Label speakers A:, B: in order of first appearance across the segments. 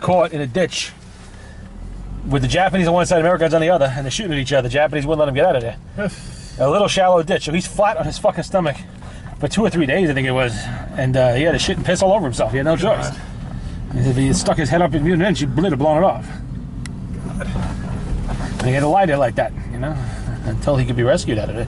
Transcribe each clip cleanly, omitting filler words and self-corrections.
A: caught in a ditch with the Japanese on one side, Americans on the other, and they're shooting at each other. The Japanese wouldn't let him get out of there. A little shallow ditch, so he's flat on his fucking stomach for 2 or 3 days, I think it was, and he had to shit and piss all over himself. He had no choice. If he had stuck his head up in the inch, he would have blown it off. God. And he had to lie there like that, you know, until he could be rescued out of it.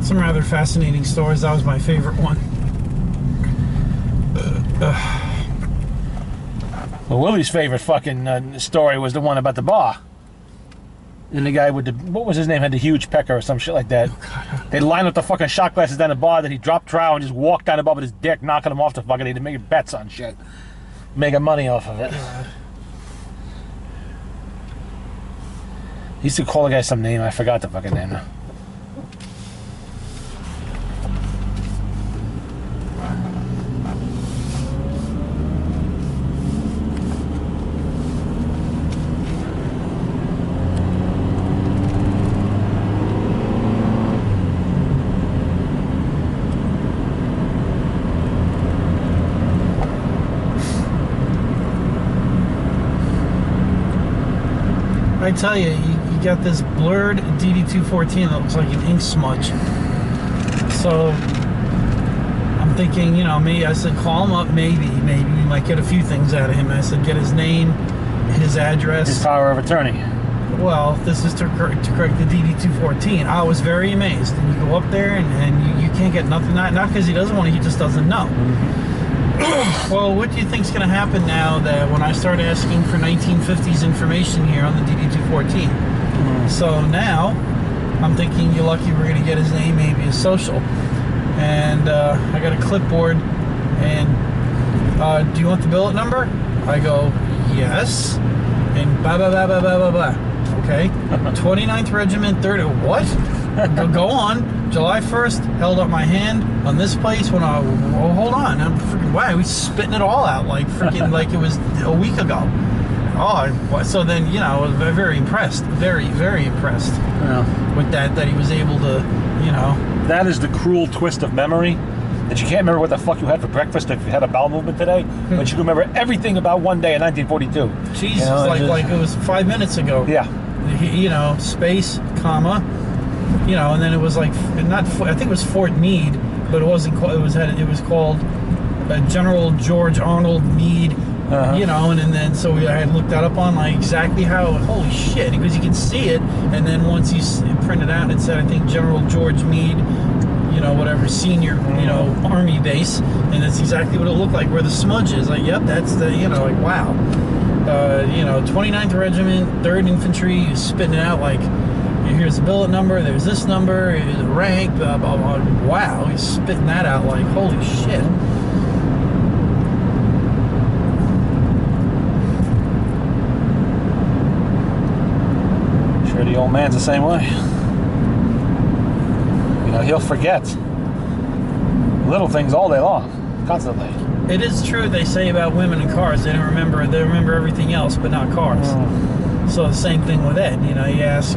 B: Some rather fascinating stories. That was my favorite one.
A: Well, Willie's favorite fucking story was the one about the bar. And the guy with the, what was his name, had the huge pecker or some shit like that. They lined up the fucking shot glasses down the bar, then he dropped trow and just walked down above with his dick, knocking him off the fucking, to make bets on shit. Making money off of it. He used to call the guy some name, I forgot the fucking name now.
B: I tell you, you got this blurred DD214 that looks like an ink smudge. So I'm thinking, you know, maybe I said call him up, maybe we might get a few things out of him. I said get his name, his address,
A: his power of attorney.
B: Well, this is to correct the DD214. I was very amazed. And you go up there and you can't get nothing, not because he doesn't want to, he just doesn't know. Well, what do you think's going to happen now that when I start asking for 1950s information here on the DD214? So now, I'm thinking you're lucky we're going to get his name, maybe his social. And I got a clipboard, and do you want the billet number? I go, yes. And blah, blah, blah, blah, blah, blah, blah. Okay. 29th Regiment, 3rd, what? Go on. July 1st, held up my hand on this place when oh, hold on, I'm freaking, wow, he's spitting it all out like freaking, like it was a week ago. Oh, so then, you know, I was very impressed, very, very impressed with that he was able to, you know.
A: That is the cruel twist of memory, that you can't remember what the fuck you had for breakfast if you had a bowel movement today, but you can remember everything about one day in 1942.
B: Jesus,
A: you know,
B: like it was 5 minutes ago.
A: Yeah.
B: You know, space, comma, you know, and then it was like, not, I think it was Fort Meade, but it wasn't called, it was called General George Arnold Meade, you know, and then so I had looked that up on like exactly how, holy shit, because you can see it, and then once you print it out, it said, I think General George Meade, you know, whatever, senior, you know, army base, and that's exactly what it looked like, where the smudge is, like, yep, that's the, you know, like, wow. You know, 29th Regiment, 3rd Infantry, spitting it out like, here's the billet number, there's this number, here's the rank, blah, blah, blah. Wow, he's spitting that out like, holy shit.
A: Sure, the old man's the same way. You know, he'll forget little things all day long, constantly.
B: It is true they say about women and cars, they remember everything else, but not cars. So the same thing with Ed, you know, you ask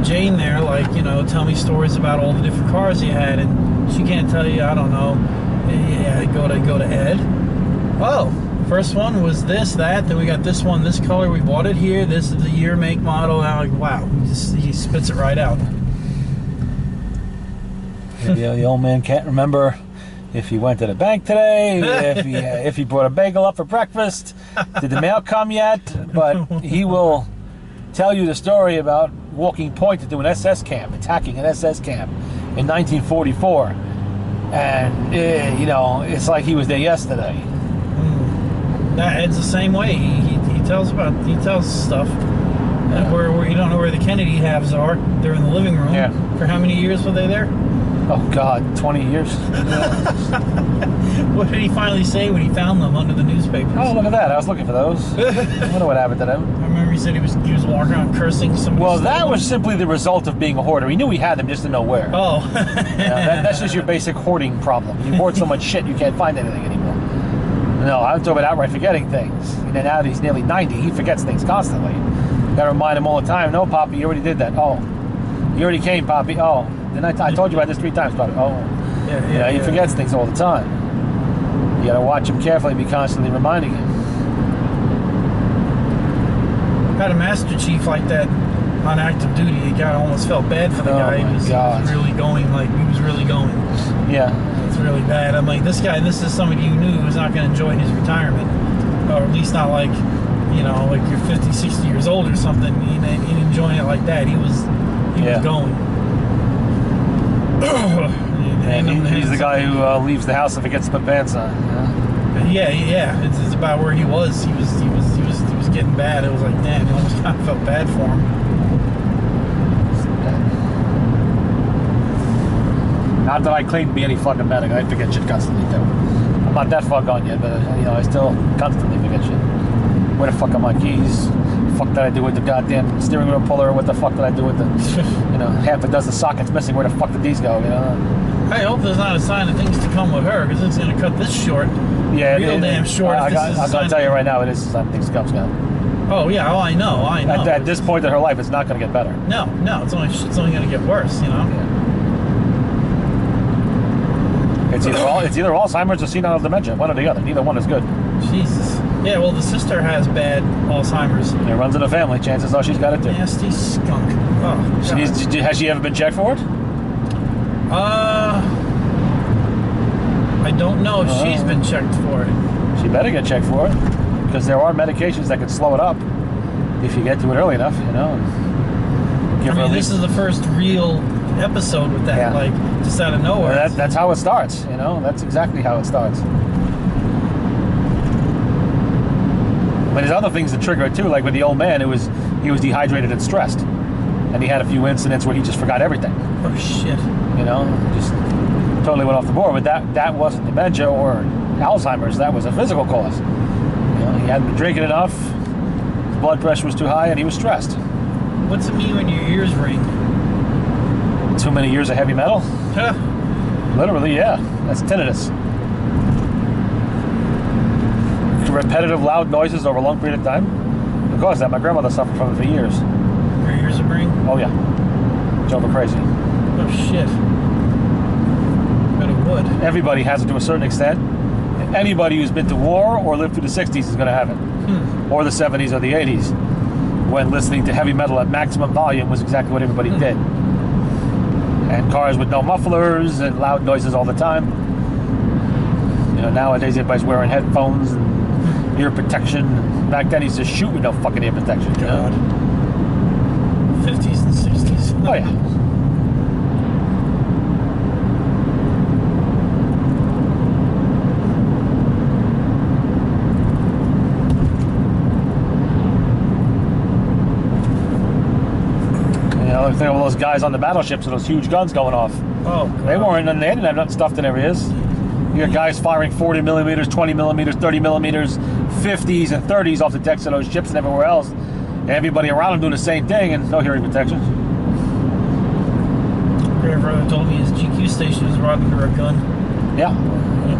B: Jane there, like, you know, tell me stories about all the different cars you had, and she can't tell you, I don't know, yeah, go to Ed. Oh, first one was this, that, then we got this one, this color, we bought it here, this is the year, make, model, and I'm like, wow, he spits it right out.
A: The old man can't remember if he went to the bank today, if he brought a bagel up for breakfast, did the mail come yet? But he will tell you the story about walking point into an SS camp, attacking an SS camp in 1944, and you know, it's like he was there yesterday.
B: Ed's the same way. He tells stuff where you don't know where the Kennedy halves are. They're in the living room.
A: Yeah.
B: For how many years were they there?
A: Oh God, 20 years.
B: What did he finally say when he found them under the newspapers?
A: Oh, look at that! I was looking for those. I wonder what happened to them.
B: I remember he said he was walking around cursing some.
A: Well, that was simply the result of being a hoarder. He knew he had them, just to know where.
B: Oh.
A: That's just your basic hoarding problem. You hoard so much shit you can't find anything anymore. No, I'm talking about outright forgetting things. And then now that he's nearly 90, he forgets things constantly. Got to remind him all the time. No, Poppy, you already did that. Oh. You already came, Poppy. Oh, didn't I told you about this 3 times, Poppy. Oh, yeah. He forgets things all the time. You gotta watch him carefully. Be constantly reminding him.
B: Had a Master Chief like that on active duty. The guy almost felt bad for the guy. He was really going, like, he was really going.
A: Yeah.
B: It's really bad. I'm like, this guy, this is somebody you knew was not going to enjoy his retirement. Or at least not like, you know, like you're 50, 60 years old or something. He ain't enjoying it like that. He was going.
A: And he's the guy who leaves the house if he gets to put pants on.
B: Yeah. It's about where he was. He was getting bad. It was like, damn, you almost kind of felt bad for him.
A: Not that I claim to be any fucking better. I forget shit constantly too. I'm not that far gone yet, but you know, I still constantly forget shit. Where the fuck are my keys? Fuck did I do with the goddamn steering wheel puller? What the fuck did I do with the, you know, half a dozen sockets missing? Where the fuck did these go? You know.
B: I hope there's not a sign of things to come with her, because it's gonna cut this short.
A: Yeah,
B: real damn short.
A: I'm gonna tell you right now, it is a sign of things to come, Scott.
B: Oh yeah, I know.
A: At this point in her life, it's not gonna get better.
B: No, it's only gonna get worse. You know.
A: Yeah. It's either Alzheimer's or senile dementia, one or the other. Neither one is good.
B: Jesus. Yeah, well, the sister has bad Alzheimer's.
A: It runs in the family. Chances are she's got it too.
B: Nasty skunk. Oh.
A: Has she ever been checked for it?
B: I don't know if she's been checked for it.
A: She better get checked for it, because there are medications that can slow it up if you get to it early enough. You know.
B: This is the first real episode with that, like, just out of nowhere.
A: Well, that's how it starts, you know. That's exactly how it starts. But there's other things that trigger it too, like with the old man. He was dehydrated and stressed, and he had a few incidents where he just forgot everything.
B: Oh shit!
A: You know, just totally went off the board. But that wasn't dementia or Alzheimer's. That was a physical cause. You know, he hadn't been drinking enough. His blood pressure was too high, and he was stressed.
B: What's it mean when your ears ring?
A: Too many years of heavy metal?
B: Huh.
A: Literally, yeah. That's tinnitus. Repetitive loud noises over a long period of time. Because that, my grandmother suffered from it for years.
B: Your ears would ring?
A: Oh yeah. Drove her crazy.
B: Oh shit. But it would.
A: Everybody has it to a certain extent. Anybody who's been to war or lived through the 60s is going to have it. Or the 70s or the 80s. When listening to heavy metal at maximum volume was exactly what everybody did. And cars with no mufflers and loud noises all the time. You know, nowadays everybody's wearing headphones and ear protection. Back then, he's just shoot with no fucking ear protection.
B: God. 50s and 60s.
A: Oh, yeah. You know, think of all those guys on the battleships with those huge guns going off.
B: Oh, God.
A: They didn't have nothing stuffed in their ears. You got guys firing 40 millimeters, 20 millimeters, 30 millimeters, 50s and 30s off the decks of those ships and everywhere else. And everybody around them doing the same thing and no hearing protection.
B: Grandfather told me his GQ station was right under a gun.
A: Yeah.
B: You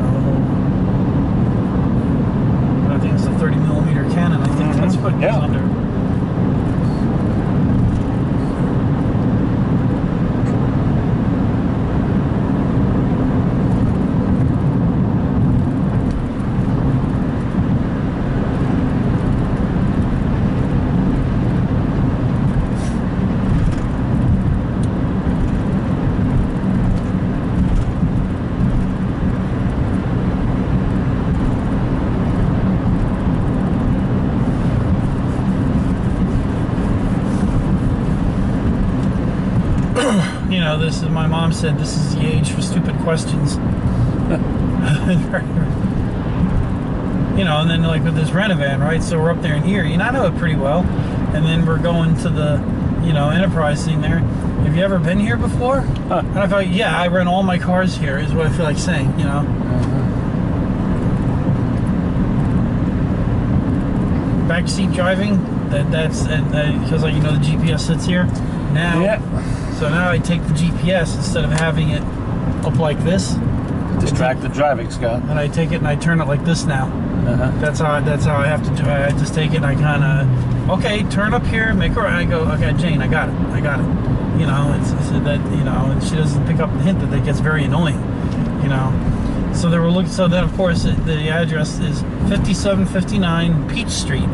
B: know, I think it's a 30 millimeter cannon. I think that's what it was under. You know, this is, my mom said this is the age for stupid questions. You know, and then like with this Renovan, right? So we're up there in Erie, and I know it pretty well. And then we're going to the, you know, Enterprise thing there. Have you ever been here before? And I thought, yeah, I rent all my cars here, is what I feel like saying, you know. Backseat driving, that's because, like, you know, the GPS sits here now.
A: Yeah.
B: So now I take the GPS instead of having it up like this.
A: Distracted driving, Scott.
B: And I take it and I turn it like this now. That's how I have to do it. I just take it and I kind of okay, turn up here, make her. I go, okay, Jane, I got it. You know, it's that, you know, and she doesn't pick up the hint that gets very annoying, you know. So they were looking. So then, of course, the address is 5759 Peach Street,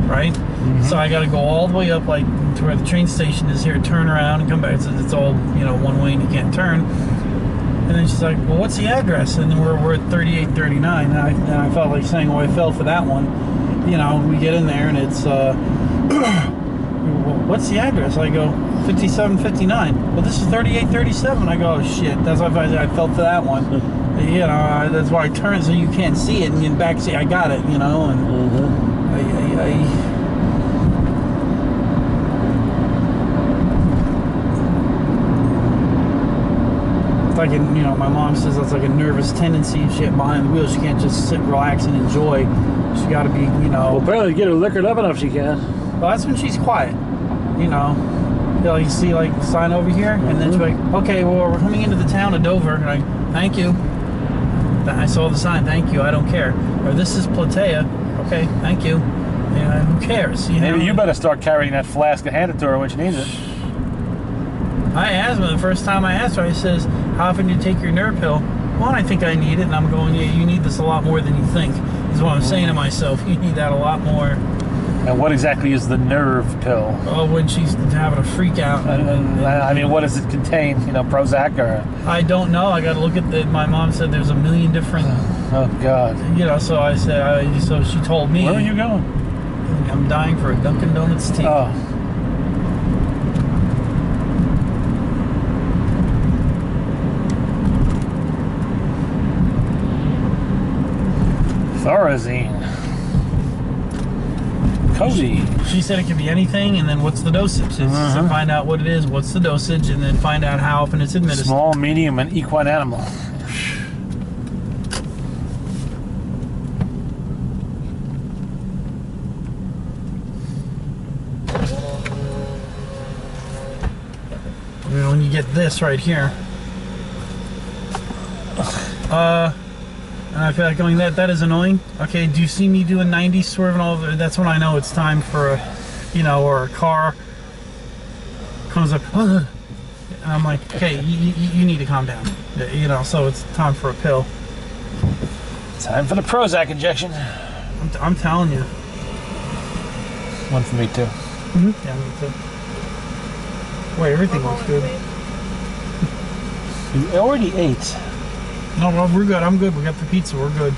B: right? Mm-hmm. So I got to go all the way up, like to where the train station is here, turn around and come back. It's all, you know, one way and you can't turn. And then she's like, well, what's the address? And then we're at 3839. And I felt like saying, oh, I fell for that one. You know, we get in there and it's, what's the address? I go, 5759. Well, this is 3837. I go, oh, shit. That's why I fell for that one. You know, that's why I turned so you can't see it. And in back see, I got it, you know. And it's like, you know, my mom says that's like a nervous tendency. She behind the wheel. She can't just sit, relax, and enjoy. She got to be, you know.
A: Well, apparently, get her liquored up enough she can.
B: Well, that's when she's quiet, you know. You see, like, the sign over here, and then she's like, okay, well, we're coming into the town of Dover. And I, thank you. I saw the sign, thank you, I don't care. Or this is Platea. Okay, thank you. Yeah, who cares? You
A: Maybe
B: know?
A: you better start carrying that flask and hand it to her when she needs it.
B: I asked her, the first time I asked her, I says, how often do you take your nerve pill? Well, I think I need it. And I'm going, yeah, you need this a lot more than you think. Is what I'm saying to myself. You need that a lot more.
A: And what exactly is the nerve pill?
B: Oh, when she's having a freak out.
A: I mean, what does it contain? You know, Prozac or?
B: I don't know. I got to look at the. My mom said there's a million different.
A: Oh God.
B: You know, so I said. So she told me.
A: Where are you going?
B: I'm dying for a Dunkin' Donuts tea.
A: Oh. Thorazine. Cody.
B: She said it could be anything, and then what's the dosage? So find out what it is, what's the dosage, and then find out how often it's administered.
A: Small, medium, and equine animal.
B: You know, when you get this right here. And I feel like going, that is annoying. Okay, do you see me doing 90 swerving all over? That's when I know it's time for a, you know, or a car comes up, and I'm like, okay, you need to calm down. You know, so it's time for a pill.
A: Time for the Prozac injection.
B: I'm telling you.
A: One for me too.
B: Yeah, me too. Wait, everything looks good.
A: You already ate.
B: No, well, we're good. I'm good. We got the pizza. We're good.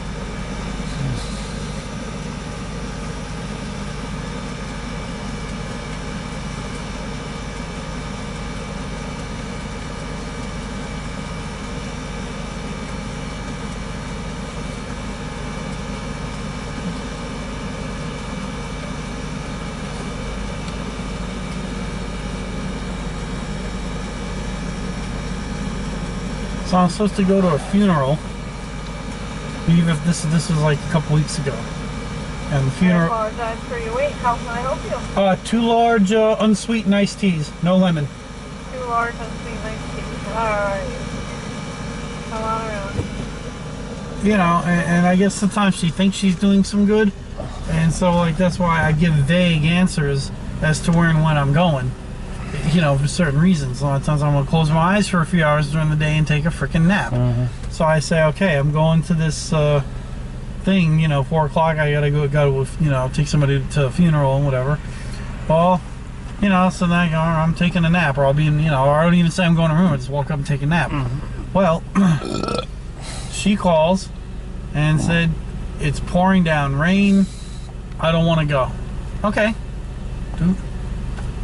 B: So I'm supposed to go to a funeral. Even if this is like a couple weeks ago, and the funeral.
C: I apologize for your wait. How can I help you?
B: 2 large unsweetened iced teas, no lemon.
C: 2 large unsweetened iced teas. All right. Come on around.
B: You know, and I guess sometimes she thinks she's doing some good, and so like that's why I give vague answers as to where and when I'm going. You know, for certain reasons. A lot of times I'm gonna close my eyes for a few hours during the day and take a freaking nap. So I say, okay, I'm going to this thing. You know, 4 o'clock. I gotta go. You know, take somebody to a funeral and whatever. Well, you know, so then I go, I'm taking a nap, or I'll be in. You know, or I don't even say I'm going to room. I just walk up and take a nap. Well, she calls and said it's pouring down rain. I don't want to go. Okay.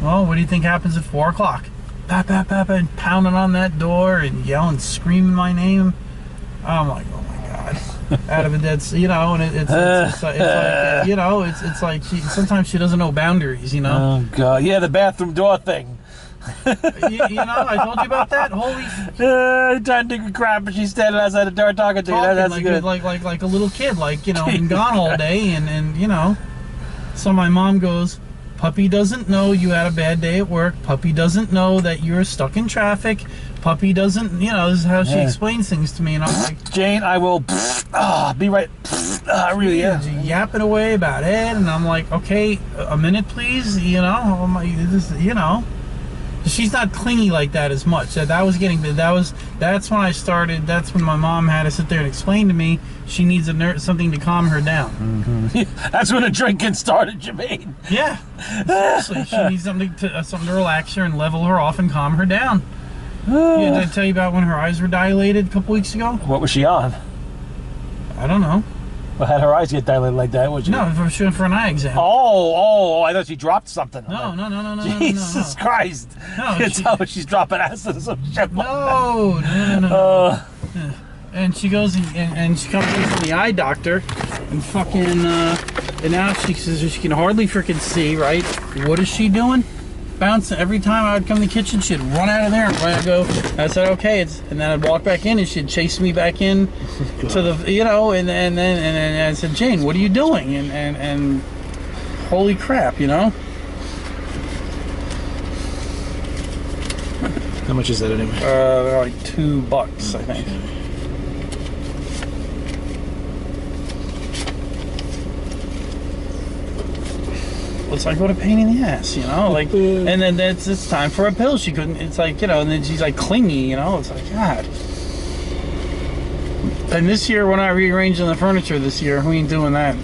B: Well, what do you think happens at 4 o'clock? Pap, pap, pap, and pounding on that door and yelling, screaming my name. I'm like, oh my God. Out of a dead, you know, and it's like, you know, it's like sometimes she doesn't know boundaries, you know.
A: Oh God, yeah, the bathroom door thing.
B: you know, I told you about that. Holy.
A: Trying to take a crap, and she's standing outside the door talking to you. That's
B: like,
A: good.
B: Like a little kid, like, you know, been gone all day, and you know. So my mom goes, Puppy doesn't know you had a bad day at work. Puppy doesn't know that you're stuck in traffic. Puppy doesn't, you know, this is how she explains things to me. And I'm like,
A: Jane, I will be right. Really,
B: yapping away about it. And I'm like, okay, a minute, please. You know, I'm like, you know. She's not clingy like that as much. That's when I started. That's when my mom had to sit there and explain to me she needs something to calm her down.
A: Mm-hmm. That's when the drinking started, Jermaine.
B: Yeah, seriously, she needs something to relax her and level her off and calm her down. Yeah, did I tell you about when her eyes were dilated a couple weeks ago?
A: What was she on?
B: I don't know.
A: Well, had her eyes get dilated like that? Was she?
B: No, she went for an eye exam.
A: Oh! I thought she dropped something.
B: No.
A: Jesus Christ!
B: No,
A: you can tell she's dropping acid or some shit.
B: No. And she goes and she comes in from the eye doctor, and fucking and now she says she can hardly freaking see. Right? What is she doing? Bouncing every time I would come in the kitchen, she'd run out of there and I'd go. I said, okay, and then I'd walk back in and she'd chase me back in to the, you know, and then I said, Jane, what are you doing? And holy crap, you know.
A: How much is that anyway?
B: They're like $2, I think. It's like, what a pain in the ass, you know, like, and then it's time for a pill. She couldn't, it's like, you know, and then she's like clingy, you know, it's like, God. And this year, when I rearranging the furniture this year, we ain't doing that.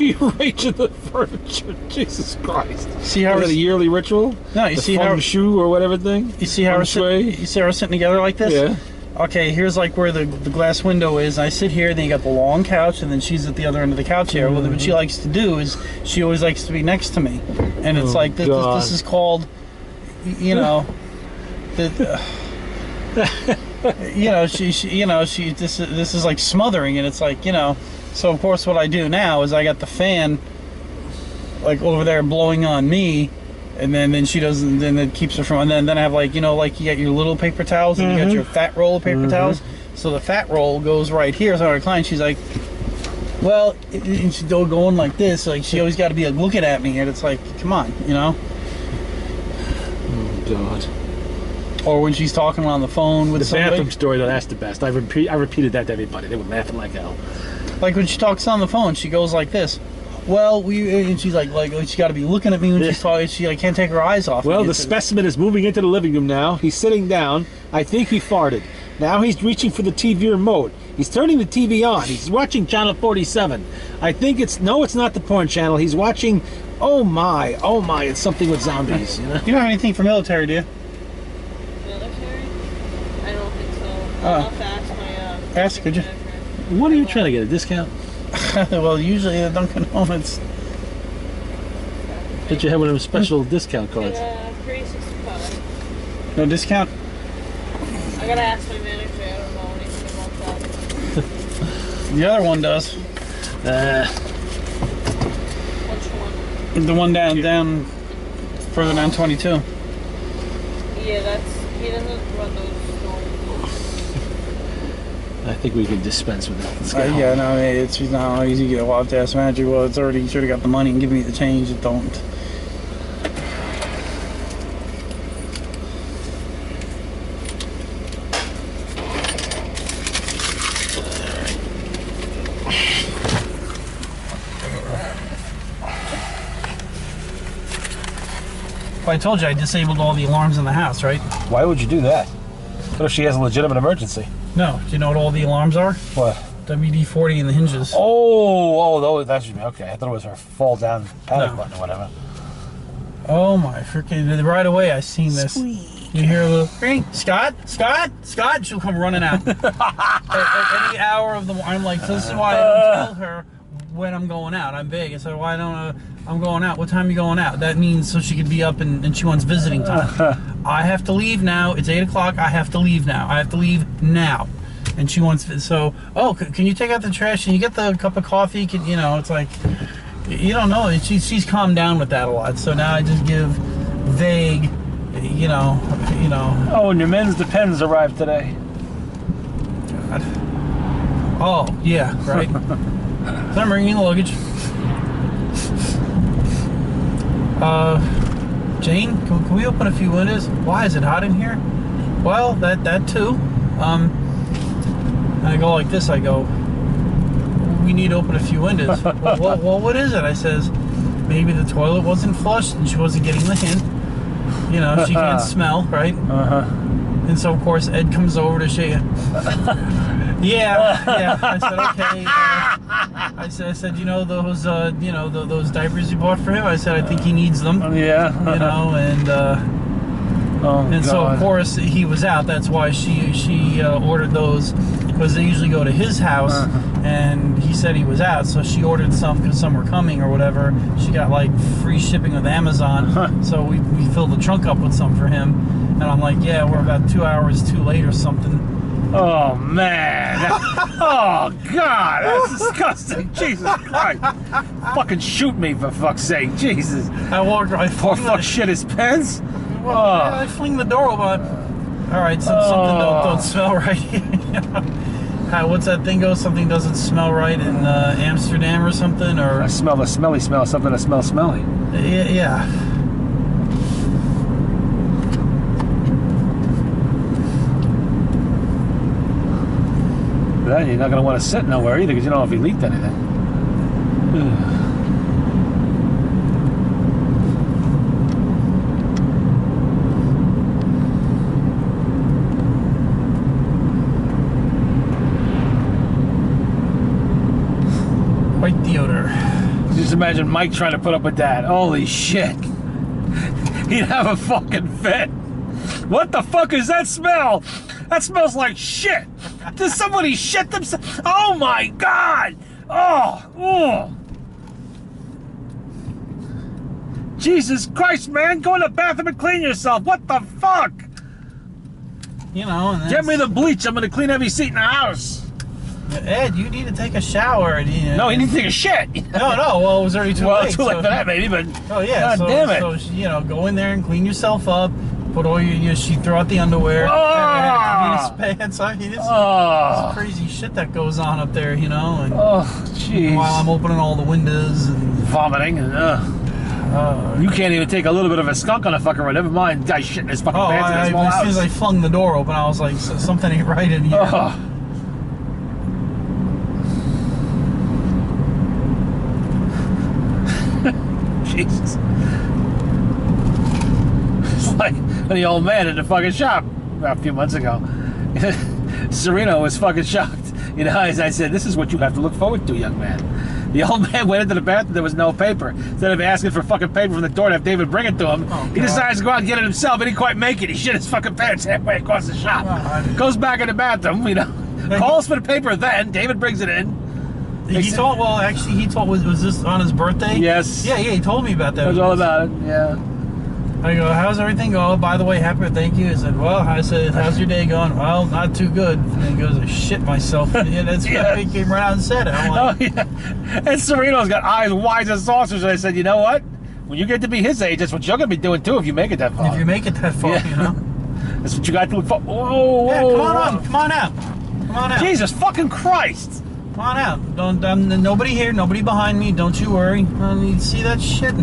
A: Rearranging the furniture, Jesus Christ.
B: See how
A: is that a yearly ritual?
B: No, you see how
A: shoe or whatever thing?
B: You see how we're sitting together like this?
A: Yeah.
B: Okay, here's like where the glass window is. I sit here, then you got the long couch, and then she's at the other end of the couch here. Well, what she likes to do is she always likes to be next to me, and it's like this is called, you know, you know, this is like smothering, and it's like, you know. So of course, what I do now is I got the fan like over there blowing on me. And then she doesn't. Then it keeps her from. And then I have like, you know, like you get your little paper towels and you got your fat roll of paper towels. So the fat roll goes right here. So our client, she's like, well, and she's going like this. Like she always got to be like looking at me, and it's like, come on, you know.
A: Oh God.
B: Or when she's talking on the phone with somebody.
A: The bathroom story, though, that's the best. I repeated that to everybody. They were laughing like hell.
B: Like when she talks on the phone, she goes like this. Well, and she's like she got to be looking at me when she's talking. She like can't take her eyes off.
A: Well, the specimen is moving into the living room now. He's sitting down. I think he farted. Now he's reaching for the TV remote. He's turning the TV on. He's watching channel 47. I think it's not the porn channel. He's watching. Oh my! It's something with zombies. You know?
B: You don't have anything for military, do you?
C: Military? I don't think so. I'll have to ask my
B: ask, could you?
A: What are you trying to get? A discount?
B: Well, usually at Dunkin' Donuts.
A: Hit your head with them special discount cards.
C: 365.
B: No discount?
C: I gotta ask my manager. I don't know anything about that.
B: The other one does.
C: Which one?
B: The one down further down 22.
C: Yeah, he doesn't run those stores.
A: I think we can dispense with that.
B: Yeah, no, it's not easy to get a wild ass manager. Well, it's already should have got the money and give me the change. It don't. Well, I told you I disabled all the alarms in the house, right?
A: Why would you do that? What if she has a legitimate emergency?
B: No. Do you know what all the alarms are?
A: What?
B: WD-40 and the hinges.
A: That should be okay. I thought it was her fall down panic button or whatever.
B: Oh my freaking! Right away, I seen this.
A: Sweet.
B: You hear a little ring, Scott. She'll come running out at any hour of the. I'm like, this is why I don't tell her when I'm going out. I'm big. I said, why don't I'm going out? What time are you going out? That means so she could be up and she wants visiting time. I have to leave now. It's 8 o'clock. I have to leave now. I have to leave now. And she wants so. Oh, can you take out the trash? Can you get the cup of coffee? You know, it's like you don't know. She's calmed down with that a lot. So now I just give vague. You know.
A: Oh, and your men's Depends arrived today.
B: God. Oh yeah, right. So I'm bringing the luggage. Jane, can we open a few windows? Why, is it hot in here? Well, that too. I go like this, I go, we need to open a few windows. well, what is it? I says, maybe the toilet wasn't flushed and she wasn't getting the hint. You know, she can't smell, right? And so, of course, Ed comes over to shake it. Yeah. I said, okay. I said, you know those, those diapers you bought for him? I said, I think he needs them.
A: Yeah.
B: You know, and so of course he was out. That's why she ordered those, because they usually go to his house, and he said he was out. So she ordered some because some were coming or whatever. She got like free shipping with Amazon. So we filled the trunk up with some for him. And I'm like, yeah, we're about 2 hours too late or something.
A: Oh, man. Oh, God. That's disgusting. Jesus Christ. Fucking shoot me, for fuck's sake. Jesus.
B: I walked right.
A: Poor fuck shit his pants.
B: Well, I fling the door open. All right, so something don't smell right. What's that thing go? Something doesn't smell right in Amsterdam or something? Or
A: I smell a smelly smell. Something that smells smelly.
B: Yeah.
A: Then you're not going to want to sit nowhere either, because you don't know if he leaked anything.
B: White deodor.
A: Just imagine Mike trying to put up with that. Holy shit. He'd have a fucking fit. What the fuck is that smell? That smells like shit. Did somebody shit themselves? Oh my God! Oh! Jesus Christ, man! Go in the bathroom and clean yourself. What the fuck?
B: You know.
A: Get me the bleach. I'm gonna clean every seat in the house.
B: Ed, you need to take a shower.
A: No, he needs to take a shit.
B: No. Well, it was already too late.
A: Well, too late for that, maybe. But
B: oh yeah.
A: God damn it!
B: So go in there and clean yourself up. Put all your sheet, throw out the underwear, his pants. I mean, it's crazy shit that goes on up there, you know. And
A: jeez.
B: While I'm opening all the windows and
A: vomiting and you can't even take a little bit of a skunk on a fucking road. Never mind, guy shitting his fucking pants in his small house.
B: As soon as I flung the door open, I was like, something ain't right in here.
A: Jesus. Like the old man in the fucking shop a few months ago. Serena was fucking shocked. You know, as I said, this is what you have to look forward to, young man. The old man went into the bathroom, there was no paper. Instead of asking for fucking paper from the door to have David bring it to him, he decides to go out and get it himself. He didn't quite make it. He shit his fucking pants halfway across the shop. Goes back in the bathroom, you know, calls for the paper then. David brings it in.
B: He told, well, actually, he told, was this on his birthday?
A: Yes.
B: Yeah, he told me about that.
A: It was all about it, yeah.
B: I go, how's everything going? Oh, by the way, happy, thank you. I said, how's your day going? Well, not too good. And he goes, I shit myself. Yeah, that's what he came right out and said it. I'm like,
A: And Serena's got eyes wide as saucers. And I said, you know what? When you get to be his age, that's what you're going to be doing too if you make it that far.
B: If you make it that far, you know?
A: That's what you got to look for. Whoa,
B: yeah, come on out.
A: Jesus fucking Christ.
B: Come on out. Nobody here, nobody behind me. Don't you worry. You see that shit?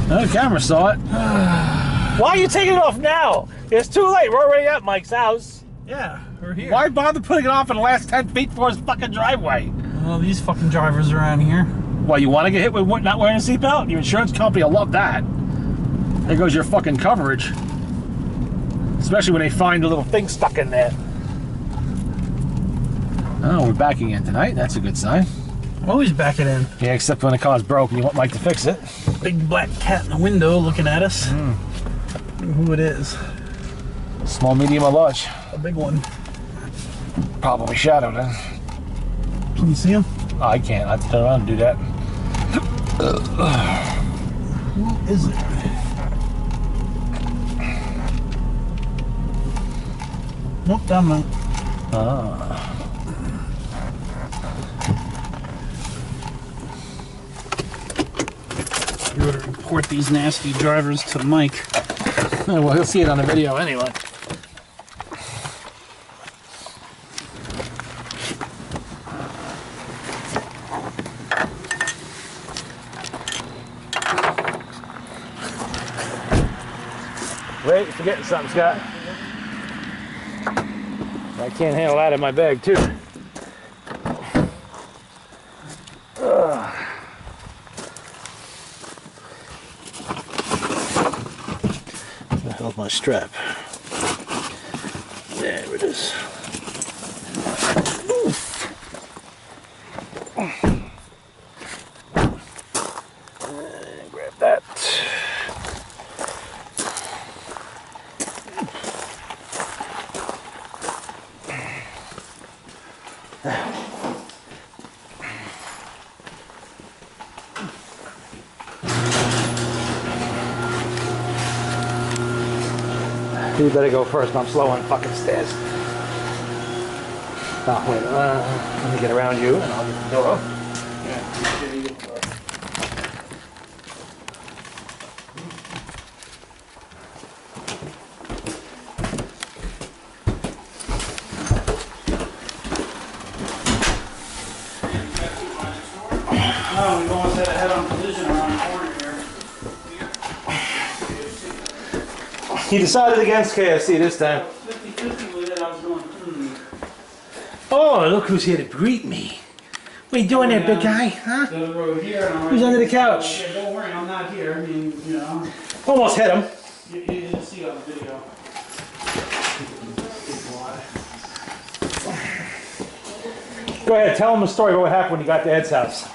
A: No, the camera saw it. Why are you taking it off now? It's too late. We're already at Mike's house.
B: Yeah, we're here.
A: Why bother putting it off in the last 10 feet for his fucking driveway?
B: Well, these fucking drivers around here.
A: Well, you want to get hit with not wearing a seatbelt? Your insurance company will love that. There goes your fucking coverage. Especially when they find a little thing stuck in there. Oh, we're backing in tonight. That's a good sign.
B: Always back it in.
A: Yeah, except when the car's broke and you want Mike to fix it.
B: Big black cat in the window looking at us. Who it is.
A: Small, medium, or large?
B: A big one.
A: Probably shadowed, huh?
B: Can you see him?
A: Oh, I can't. I have to turn around and do that.
B: Who is it? Nope, down there. You ought to report these nasty drivers to Mike.
A: Well, he'll see it on the video anyway. Forgetting something, Scott. I can't handle that in my bag, too. Where the hell's my strap? There it is. And grab that. You better go first. I'm slow on fucking stairs. Oh, wait. Let me get around you and I'll get the door.
B: Oh, we almost had a head-on collision around the corner here.
A: He decided against KFC this time.
B: 50-50 with it, I was going,
A: Oh, look who's here to greet me. What are you doing there, big guy? Huh?
B: To the road here, and I'm
A: Who's under the couch?
B: Yeah, don't worry, I'm not here. I mean, you know.
A: Almost hit him.
B: You see on the video.
A: Go ahead, tell him the story about what happened when you got to Ed's house.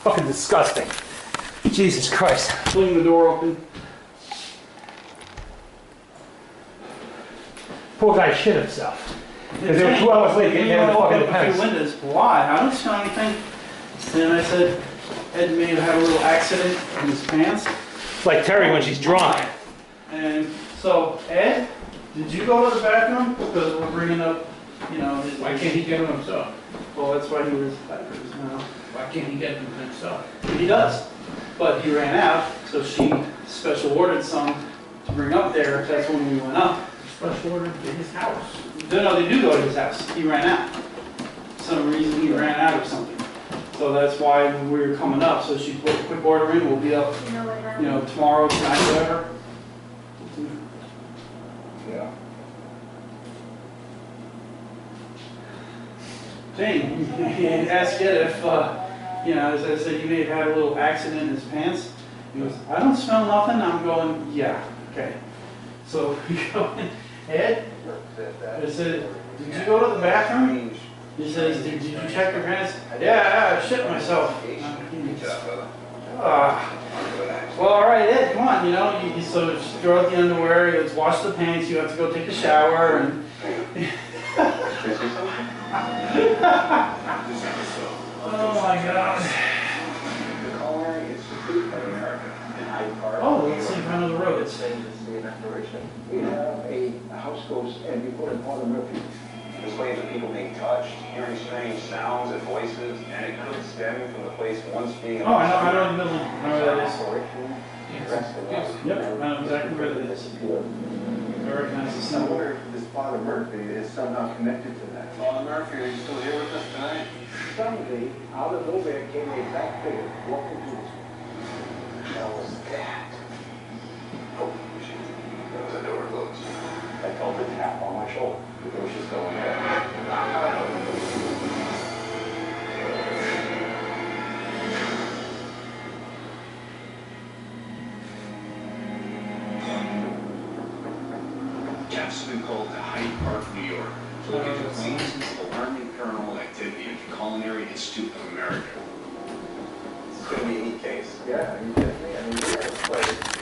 A: Fucking disgusting. Jesus Christ.
B: Pulling the door open.
A: Poor guy shit himself. Because they were 2 hours late getting in the fucking
B: a few
A: pants.
B: windows. Why? I don't smell anything. And I said, Ed may have had a little accident in his pants.
A: It's like Terry when she's drunk.
B: And so, Ed, did you go to the bathroom? Because we're bringing up, you know, his...
D: Why can't he get them himself?
B: Well, that's why he was backwards now.
D: Why can't he get them himself?
B: He does. But he ran out, so she special ordered some to bring up there. That's when we went up.
D: Special order to his house.
B: No, they do go to his house. He ran out. For some reason he ran out or something. So that's why when we were coming up, so she put a quick order in, we'll be up, you know, tomorrow, tonight, whatever.
D: Yeah.
B: Jane, he asked Ed if, you know, as I said, he may have had a little accident in his pants. He goes, I don't smell nothing. I'm going, yeah, okay. So we go in, Ed, I said, did you go to the bathroom? He says, did you check your pants? Yeah, I shit myself. Well, all right, Ed, come on, you know, you so just throw out the underwear, you wash the pants, you have to go take a shower, and... Oh my God. Oh, it's in front of the road.
E: We have a house ghost and we put it on the refuge.
F: This claims of people being touched, hearing strange sounds and voices, and it could stem from the place once being...
B: Oh, I know in the middle. I know where that is.
D: Yes.
B: Yep, I know exactly where that is. I recognize the
E: I
B: symbol.
E: wonder if this Father Murphy is somehow connected to that.
F: Father Murphy, are you still here with us tonight?
E: Someday, out of nowhere came a black figure walking through this room.
F: How was that? Oh, shit. That was a door closed.
E: I felt a tap on my shoulder. The door was just going there.
F: Jeff's been called to Hyde Park, New York, to look into claims of alarming paranormal activity in the Culinary Institute of America. It's going to be a neat case.
E: Yeah, are you kidding me? I mean, we have a place.